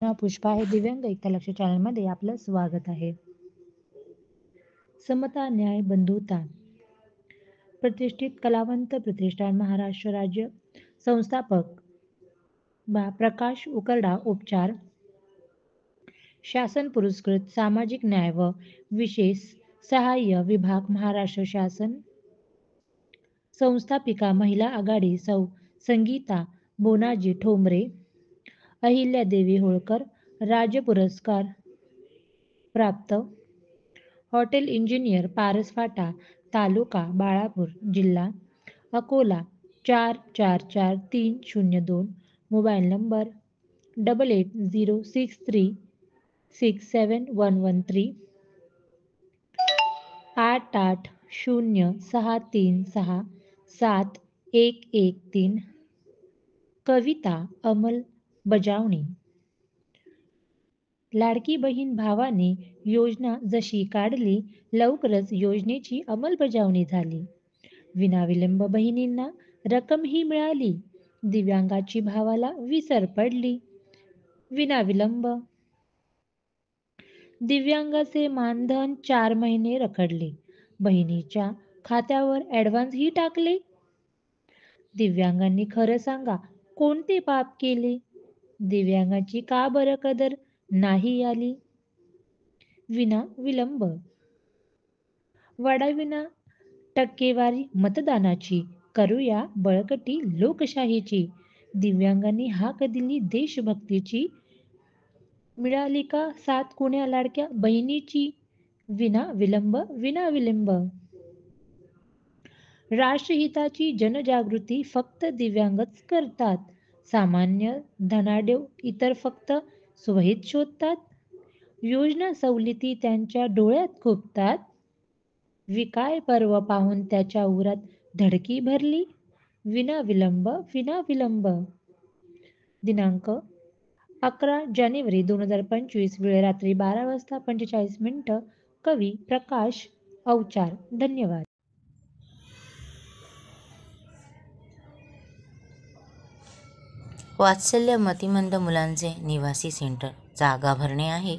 पुष्पा आहे. दिव्यांग एकता लक्ष चॅनलमध्ये आपलं स्वागत आहे. समता, न्याय, बंधुता. प्रतिष्ठित कलावंत प्रतिष्ठान महाराष्ट्र राज्य संस्थापक प्रकाश उकरडा उपचार शासन पुरस्कृत सामाजिक न्याय व विशेष सहाय्य विभाग महाराष्ट्र शासन संस्थापिका महिला आघाडी संगीता बोनाजी ठोंबरे अहिल्यादेवी होळकर राज्य पुरस्कार प्राप्त हॉटेल इंजिनियर पारस फाटा तालुका बाळापूर जिल्हा अकोला 444302 मोबाईल नंबर 8806367113 8806367113 कविता अमल बजावणी. लाडकी बहीण भावाने योजना जशी काढली लवकरच योजनेची अंमलबजावणी झाली. विनाविलंब बहिणींना रक्कमही मिळाली. दिव्यांगाची भावाला विसर पडली. विनाविलंब दिव्यांगाचे मानधन 4 महिने रखडले. बहिणीच्या खात्यावर ॲडव्हान्सही टाकले. दिव्यांगांनी खरं सांगा कोणते पाप केले? दिव्यांगाची का बरं कदर नाही आली? विना विलंब वाढविना टक्केवारी मतदानाची, करूया बळकटी लोकशाहीची. दिव्यांगांनी हाक दिली देशभक्तीची, मिळाली का साथ कुण्या लाडक्या बहिणीची? विना विलंब विना विलंब राष्ट्रहिताची जनजागृती फक्त दिव्यांगच करतात. सामान्य धनाढ्य इतर फक्त सुविहित शोधतात. योजना सवलती त्यांच्या डोळ्यात खुपतात. विकाय पर्व पाहून त्याच्या उरात धडकी भरली. विना विलंब विना विलंब दिनांक 11 जानेवारी 2025 वेळ रात्री 12:45 कवी प्रकाश अवचार. धन्यवाद. वात्सल्य मतिमंद मुलांचे निवासी सेंटर. जागा भरणे आहे.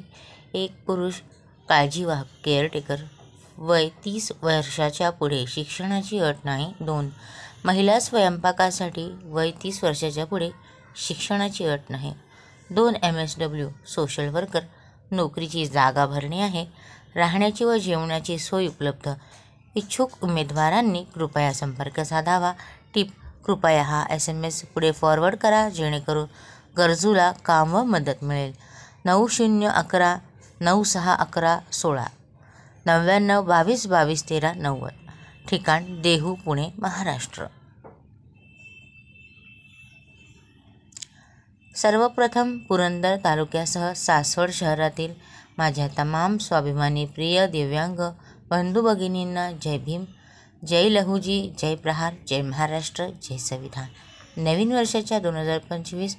एक पुरुष काळजीवाहक केअरटेकर. वय 30 वर्षाच्या पुढे. शिक्षणाची अट नाही. 2 महिला स्वयंपाकासाठी. वय 30 वर्षाच्या पुढे. शिक्षणाची अट नाही. 2 MSW सोशल वर्कर. नोकरीची जागा भरणे आहे. राहण्याची व जेवणाची सोय उपलब्ध. इच्छुक उमेदवारांनी कृपया संपर्क साधावा. टिप: कृपया हा SMS पुढे फॉरवर्ड करा जेणेकरून गरजूला काम व मदत मिळेल. 9011 9611 16 99 22 22 13 90. ठिकाण: देहू, पुणे, महाराष्ट्र. सर्वप्रथम पुरंदर तालुक्यासह सासवड शहरातील माझ्या तमाम स्वाभिमानी प्रिय दिव्यांग बंधू भगिनींना जय भीम, जय लहूजी, जय प्रहार, जय महाराष्ट्र, जय संविधान. नवीन वर्षाच्या 2025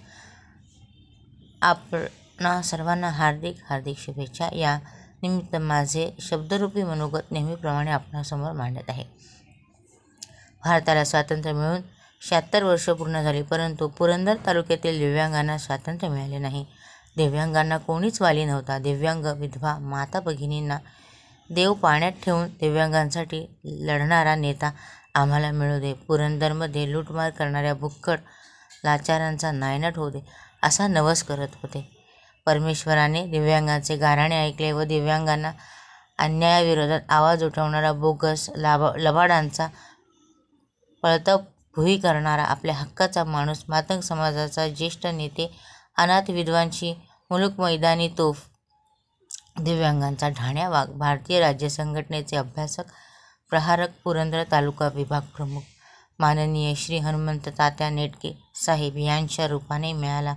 आपणा सर्वांना हार्दिक हार्दिक शुभेच्छा. या निमित्त माझे शब्दरूपी मनोगत नेहमीप्रमाणे आपणासमोर मांडत आहे. भारताला स्वातंत्र्य मिळून 76 वर्ष पूर्ण झाली, परंतु पुरंदर तालुक्यातील दिव्यांगांना स्वातंत्र्य मिळाले नाही. दिव्यांगांना कोणीच वाली नव्हता. दिव्यांग विधवा माता भगिनींना देव पाण्यात ठेवून दिव्यांगांसाठी लढणारा नेता आम्हाला मिळू दे. पुरंदरमध्ये लूटमार करणाऱ्या भुक्कड लाचारांचा नायनाट होऊ दे असा नवस करत होते. परमेश्वराने दिव्यांगांचे गाऱ्हाणे ऐकले व दिव्यांगांना अन्यायाविरोधात आवाज उठवणारा बोगस लबाडांचा पळता भुई करणारा आपल्या हक्काचा माणूस मातंग समाजाचा ज्येष्ठ नेते अनाथ विधवांची मुलूक मैदानी तोफ दिव्यांगांचा ढाण्या वाघ भारतीय राज्य संघटनेचे अभ्यासक प्रहारक पुरंदर तालुका विभाग प्रमुख माननीय श्री हनुमंत तात्या नेटके साहेब यांच्या रूपाने मिळाला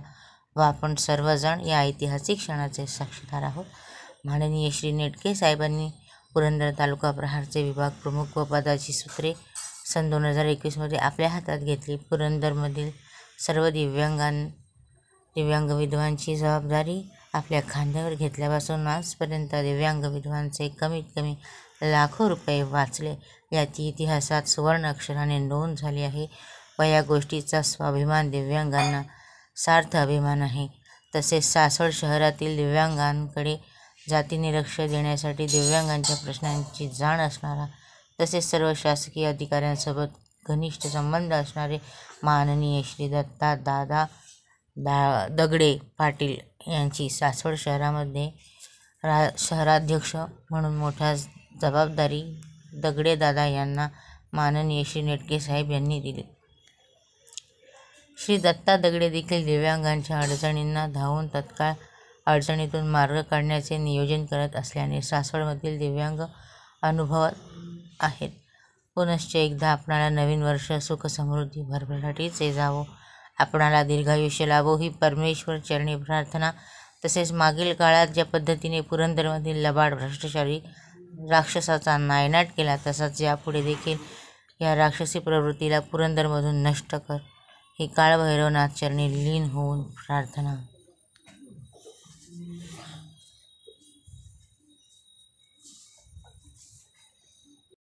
व आपण सर्वजण या ऐतिहासिक क्षणाचे साक्षीदार आहोत. माननीय श्री नेटके साहेबांनी पुरंदर तालुका प्रहारचे विभाग प्रमुख व पदाची सूत्रे सन 2021 मध्ये आपल्या हातात घेतली. पुरंदरमधील सर्व दिव्यांग विधवांची जबाबदारी आपल्या खांद्यावर घेतल्यापासून आजपर्यंत दिव्यांग विधवांचे कमीत कमी लाखो रुपये वाचले याची इतिहासात सुवर्ण अक्षराने नोंद झाली आहे व या गोष्टीचा स्वाभिमान दिव्यांगांना सार्थ अभिमान आहे. तसेच सासवड शहरातील दिव्यांगांकडे जातीने लक्ष देण्यासाठी दिव्यांगांच्या प्रश्नांची जाण असणारा तसेच सर्व शासकीय अधिकाऱ्यांसोबत घनिष्ठ संबंध असणारे माननीय श्री दत्ता दादा दगडे पाटील यांची सासवड शहरामध्ये शहराध्यक्ष म्हणून मोठ्या जबाबदारी दगडे दादा यांना माननीय श्री नेटके साहेब यांनी दिली. श्री दत्ता दगडे देखील दिव्यांगांच्या अडचणींना धावून तत्काळ अडचणीतून मार्ग काढण्याचे नियोजन करत असल्याने सासवडमधील दिव्यांग अनुभवत आहेत. पुनश्च एकदा आपणाला नवीन वर्ष सुख समृद्धी भरभराटीचे जावो, आपणाला दीर्घायुष्य लाभो ही परमेश्वर चरणी प्रार्थना. तसेच मागील काळात ज्या पद्धतीने पुरंदरमधील लबाड भ्रष्टाचारी राक्षसाचा नायनाट केला तसाच यापुढे देखील या राक्षसी प्रवृत्तीला पुरंदरमधून नष्ट कर ही काळभैरवनाथ चरणी लीन होऊन प्रार्थना.